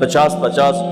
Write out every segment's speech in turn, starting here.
50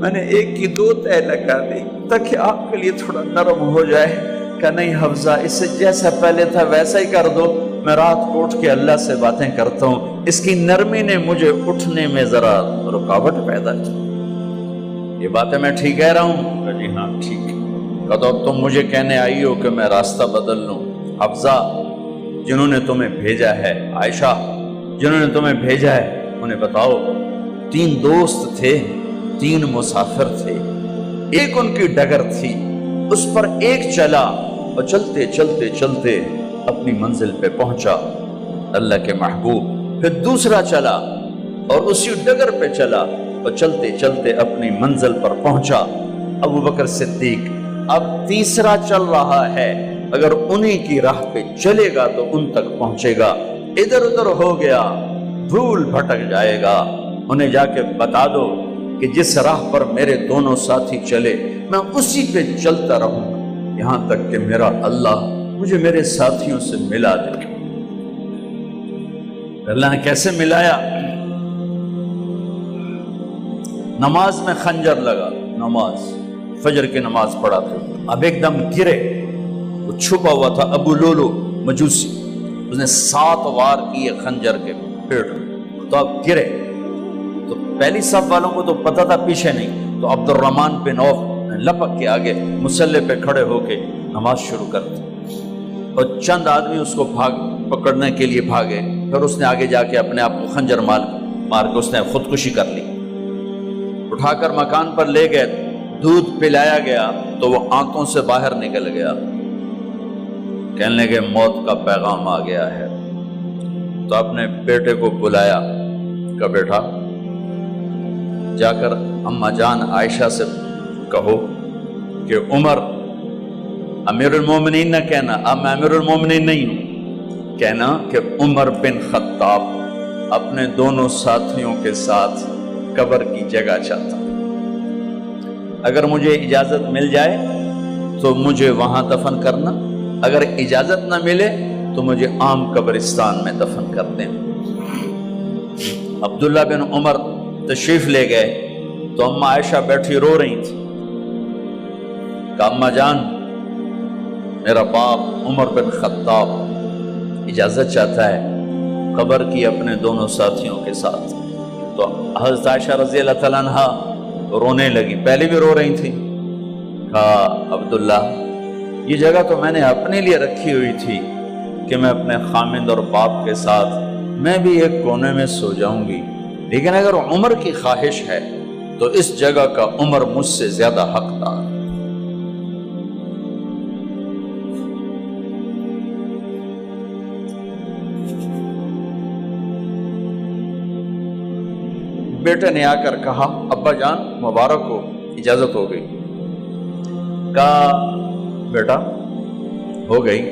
میں نے ایک کی 2 تہ لگا دی تاکہ آپ کے لیے تھوڑا نرم ہو جائے۔ کہ نہیں حفظہ، اسے جیسا پہلے تھا ویسا ہی کر دو، میں رات کو اٹھ کے اللہ سے باتیں کرتا ہوں، اس کی نرمی نے مجھے اٹھنے میں ذرا رکاوٹ پیدا کی۔ یہ باتیں میں ٹھیک کہہ رہا ہوں؟ کہ جی ہاں ٹھیک ہے۔ کہ تو اب تم مجھے کہنے آئی ہو کہ میں راستہ بدل لوں؟ حفظہ، جنہوں نے تمہیں بھیجا ہے، عائشہ جنہوں نے تمہیں بھیجا ہے انہیں بتاؤ۔ 3 دوست تھے، 3 مسافر تھے، ایک ان کی ڈگر تھی، اس پر ایک چلا اور چلتے چلتے چلتے اپنی منزل پہ پہنچا اللہ کے محبوب، پھر دوسرا چلا اور اسی ڈگر پہ چلا اور چلتے چلتے اپنی منزل پر پہنچا ابو بکر صدیق۔ اب تیسرا چل رہا ہے، اگر انہی کی راہ پہ چلے گا تو ان تک پہنچے گا، ادھر ادھر ہو گیا بھول بھٹک جائے گا۔ انہیں جا کے بتا دو کہ جس راہ پر میرے دونوں ساتھی چلے میں اسی پہ چلتا رہوں یہاں تک کہ میرا اللہ مجھے میرے ساتھیوں سے ملا دے۔ اللہ نے کیسے ملایا؟ نماز میں خنجر لگا، نماز فجر کی نماز پڑھا تھا، اب ایک دم گرے، وہ چھپا ہوا تھا ابو لولو مجوسی، اس نے 7 وار کیے خنجر کے پیٹ میں، تو اب گرے تو پہلی صف والوں کو تو پتہ تھا، پیچھے نہیں، تو عبد الرحمن بن عوف لپک کے آگے مصلی پہ کھڑے ہو کے نماز شروع کر دی، اور چند آدمی اس کو پکڑنے کے لیے بھاگے، پھر اس نے آگے جا کے اپنے آپ کو خنجر مار کے اس نے خودکشی کر لی۔ اٹھا کر مکان پر لے گئے، دودھ پلایا گیا تو وہ آنتوں سے باہر نکل گیا، کہنے لگے موت کا پیغام آ گیا ہے۔ تو اپنے بیٹے کو بلایا کہ بیٹا جا کر اماں جان عائشہ سے کہو کہ عمر امیر المومنین نہ کہنا، اب میں امیر المومنین نہیں ہوں، کہنا کہ عمر بن خطاب اپنے دونوں ساتھیوں کے ساتھ قبر کی جگہ چاہتا، اگر مجھے اجازت مل جائے تو مجھے وہاں دفن کرنا، اگر اجازت نہ ملے تو مجھے عام قبرستان میں دفن کر دیں۔ عبداللہ بن عمر تشریف لے گئے تو اماں عائشہ بیٹھی رو رہی تھی کہ اماں جان میرا باپ عمر بن خطاب اجازت چاہتا ہے قبر کی اپنے دونوں ساتھیوں کے ساتھ۔ تو حضرت عائشہ رضی اللہ تعالیٰ عنہ رونے لگی، پہلے بھی رو رہی تھی، کہا عبداللہ یہ جگہ تو میں نے اپنے لیے رکھی ہوئی تھی کہ میں اپنے خامند اور باپ کے ساتھ میں بھی ایک کونے میں سو جاؤں گی، لیکن اگر عمر کی خواہش ہے تو اس جگہ کا عمر مجھ سے زیادہ حقدار۔ بیٹے نے آ کر کہا ابا جان مبارک ہو، اجازت ہو گئی۔ کہا بیٹا ہو گئی،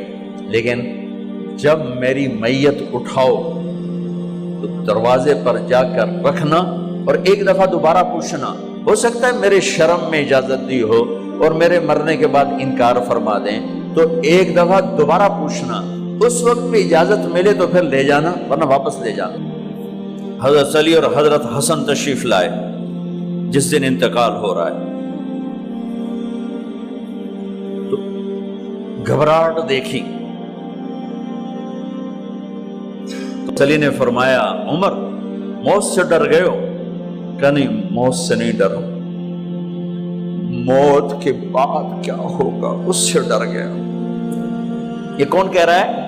لیکن جب میری میت اٹھاؤ تو دروازے پر جا کر رکھنا اور ایک دفعہ دوبارہ پوچھنا، ہو سکتا ہے میرے شرم میں اجازت دی ہو اور میرے مرنے کے بعد انکار فرما دیں، تو ایک دفعہ دوبارہ پوچھنا، اس وقت بھی اجازت ملے تو پھر لے جانا ورنہ واپس لے جانا۔ حضرت علی اور حضرت حسن تشریف لائے جس دن انتقال ہو رہا ہے، تو گھبراہٹ دیکھی تو علی نے فرمایا عمر موت سے ڈر گئے ہو؟ کہ نہیں موت سے نہیں ڈرا، موت کے بعد کیا ہوگا اس سے ڈر گیا۔ یہ کون کہہ رہا ہے؟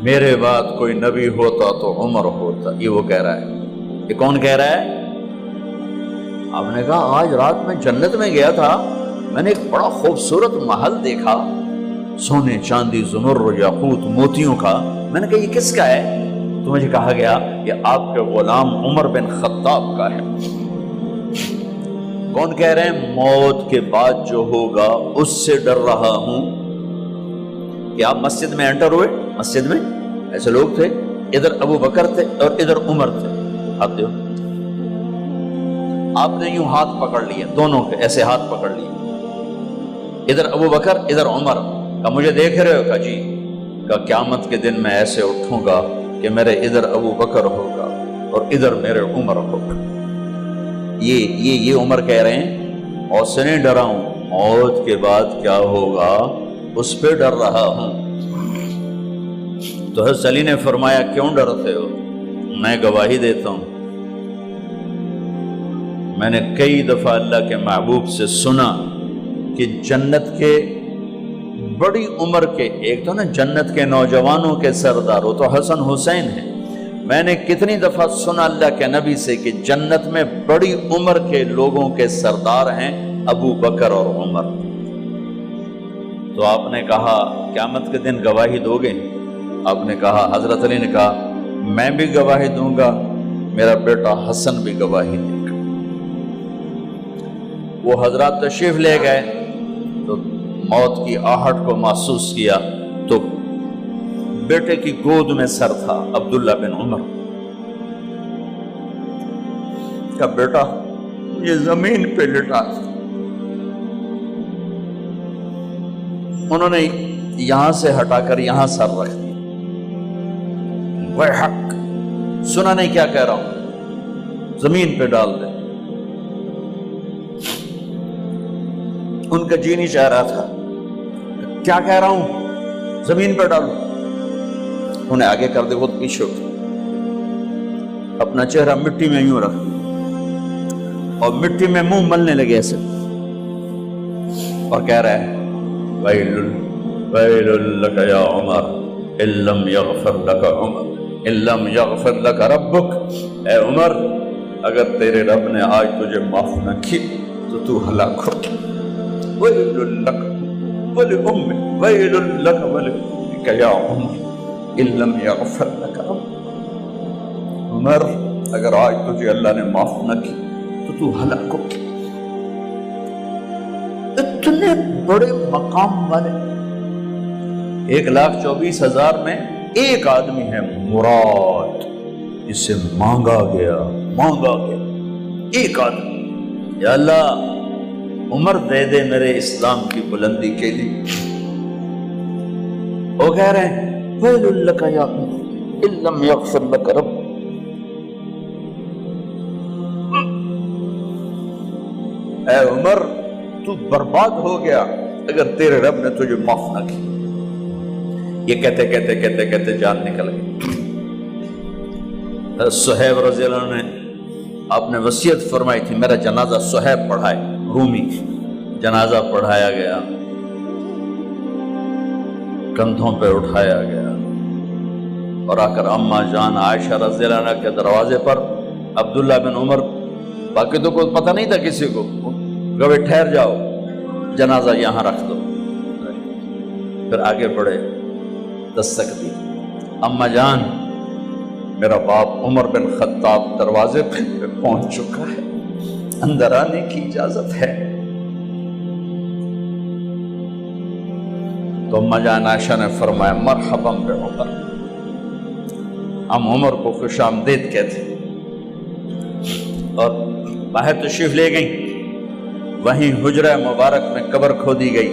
میرے بعد کوئی نبی ہوتا تو عمر ہوتا، یہ وہ کہہ رہا ہے۔ یہ کون کہہ رہا ہے؟ آپ نے کہا آج رات میں جنت میں گیا تھا، میں نے ایک بڑا خوبصورت محل دیکھا، سونے چاندی زمر یاقوت موتیوں کا، میں نے کہا یہ کس کا ہے؟ تو مجھے کہا گیا یہ آپ کے غلام عمر بن خطاب کا ہے۔ کون کہہ رہے ہیں؟ موت کے بعد جو ہوگا اس سے ڈر رہا ہوں۔ کہ آپ مسجد میں انٹر ہوئے، مسجد میں ایسے لوگ تھے، ادھر ابو بکر تھے اور ادھر عمر تھے، آپ نے یوں ہاتھ پکڑ لیے، دونوں کے ایسے ہاتھ پکڑ لیے، ادھر ابو بکر ادھر عمر، کہ مجھے دیکھ رہے ہو؟ کہ جی۔ کہ قیامت کے دن میں ایسے اٹھوں گا کہ میرے ادھر ابو بکر ہوگا اور ادھر میرے عمر ہوگا۔ یہ عمر کہہ رہے ہیں اور سے نہیں ڈرا ہوں، موت کے بعد کیا ہوگا اس پہ ڈر رہا ہوں۔ تو حضرت علی نے فرمایا کیوں ڈرتے ہو؟ میں گواہی دیتا ہوں، میں نے کئی دفعہ اللہ کے محبوب سے سنا کہ جنت کے بڑی عمر کے، ایک تو نا جنت کے نوجوانوں کے سردار، وہ تو حسن حسین ہیں، میں نے کتنی دفعہ سنا اللہ کے نبی سے کہ جنت میں بڑی عمر کے لوگوں کے سردار ہیں ابو بکر اور عمر۔ تو آپ نے کہا قیامت کے دن گواہی دو گے؟ آپ نے کہا، حضرت علی نے کہا میں بھی گواہی دوں گا، میرا بیٹا حسن بھی گواہی دے گا۔ وہ حضرات تشریف لے گئے تو موت کی آہٹ کو محسوس کیا تو بیٹے کی گود میں سر تھا عبداللہ بن عمر کا بیٹا، یہ زمین پہ لٹا تھا۔ انہوں نے یہاں سے ہٹا کر یہاں سر رکھ دیا۔ وہ حق سنا نہیں کیا کہہ رہا ہوں، زمین پہ ڈال دے۔ ان کا جی نہیں چاہ رہا تھا، کیا کہہ رہا ہوں، زمین پہ ڈالو۔ انہیں آگے کر دے، خود پیچھے اٹھ، اپنا چہرہ مٹی میں یوں رکھ اور مٹی میں منہ ملنے لگے ایسے، اور کہہ رہا ہے ویل لک یا عمر ان لم یغفر لک عمر ان لم یغفر لک ربک، اے عمر اگر تیرے رب نے آج تجھے معاف نہ کی تو ہلاک ہو۔ ویل لک ولأمک ویل لک ولأمک یا عمر ان لم یغفر لک ربک، عمر اگر آج تجھے اللہ نے معاف نہ کی تو ہلاک ہو۔ اتنے بڑے مقام والے 1,24,000 میں ایک آدمی ہے مراد، جسے مانگا گیا ایک آدمی، یا اللہ عمر دے دے میرے اسلام کی بلندی کے لیے۔ وہ کہہ رہے ہیں ویل لک یا عمر ان لم یغفر لک رب، اے عمر تو برباد ہو گیا اگر تیرے رب نے تجھے معاف نہ کی۔ یہ کہتے کہتے کہتے کہتے جان نکل گئی۔ صہیب رضی اللہ عنہ نے آپ نے وصیت فرمائی تھی میرا جنازہ صہیب پڑھائے، رومی جنازہ پڑھایا گیا، کندھوں پہ اٹھایا گیا، اور آ کر اماں جان عائشہ رضی اللہ عنہ کے دروازے پر عبداللہ بن عمر، باقی تو کوئی پتہ نہیں تھا کسی کو، کبھی ٹھہر جاؤ جنازہ یہاں رکھ دو، پھر آگے بڑھے، دستک دی، اماں جان میرا باپ عمر بن خطاب دروازے پہ پہنچ چکا ہے، اندر آنے کی اجازت ہے۔ تو اماں جان عائشہ نے فرمایا مرحبا بعمر، ہم عمر کو خوش آمدید کہتے، اور باہر تشریف لے گئیں، وہیں حجرہ مبارک میں قبر کھودی گئی۔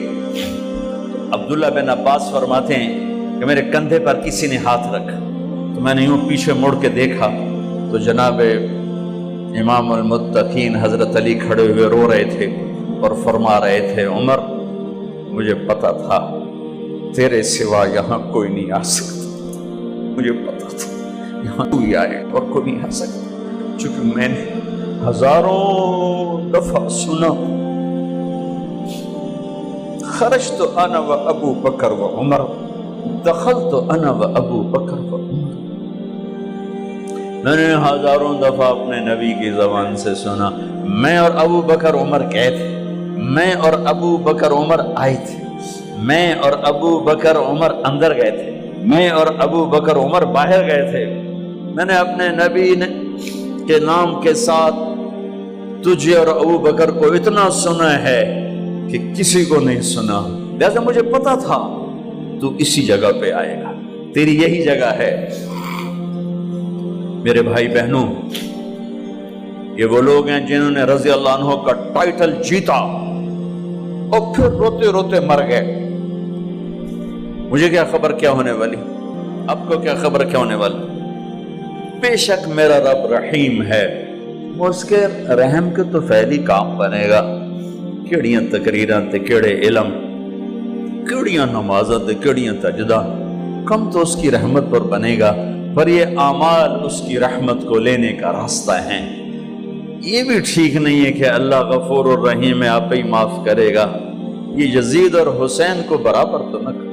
عبداللہ بن عباس فرماتے ہیں کہ میرے کندھے پر کسی نے ہاتھ رکھا تو میں نے یوں پیچھے مڑ کے دیکھا تو جناب امام المتقین حضرت علی کھڑے ہوئے رو رہے تھے اور فرما رہے تھے عمر مجھے پتا تھا تیرے سوا یہاں کوئی نہیں آ سکتا، مجھے پتا تھا یہاں تو ہی آئے اور کوئی نہیں آ سکتا، چونکہ میں نے ہزاروں دفعہ سنا خرجت انا و ابو بکر و عمر دخلت انا و ابو بکر و عمر، میں نے ہزاروں دفعہ اپنے نبی کی زبان سے سنا میں اور ابو بکر عمر گئے تھے، میں اور ابو بکر عمر آئے تھے، میں اور ابو بکر عمر اندر گئے تھے، میں اور ابو بکر عمر باہر گئے تھے، میں نے اپنے نبی کے نام کے ساتھ تجھے اور ابو بکر کو اتنا سنا ہے کہ کسی کو نہیں سنا، لہذا مجھے پتا تھا تو اسی جگہ پہ آئے گا، تیری یہی جگہ ہے۔ میرے بھائی بہنوں، یہ وہ لوگ ہیں جنہوں نے رضی اللہ عنہ کا ٹائٹل جیتا اور پھر روتے روتے مر گئے۔ مجھے کیا خبر کیا ہونے والی، آپ کو کیا خبر کیا ہونے والی؟ بے شک میرا رب رحیم ہے، اس کے رحم کے تو فعلی کام بنے گا، کیڑیاں تقریراں تے کیڑے علم، کیڑیاں نمازاں تے کیڑیاں سجدہ، کم تو اس کی رحمت پر بنے گا، پر یہ اعمال اس کی رحمت کو لینے کا راستہ ہیں۔ یہ بھی ٹھیک نہیں ہے کہ اللہ غفور الرحیم ہے، آپ ہی معاف کرے گا، یہ یزید اور حسین کو برابر تو نہ کرے۔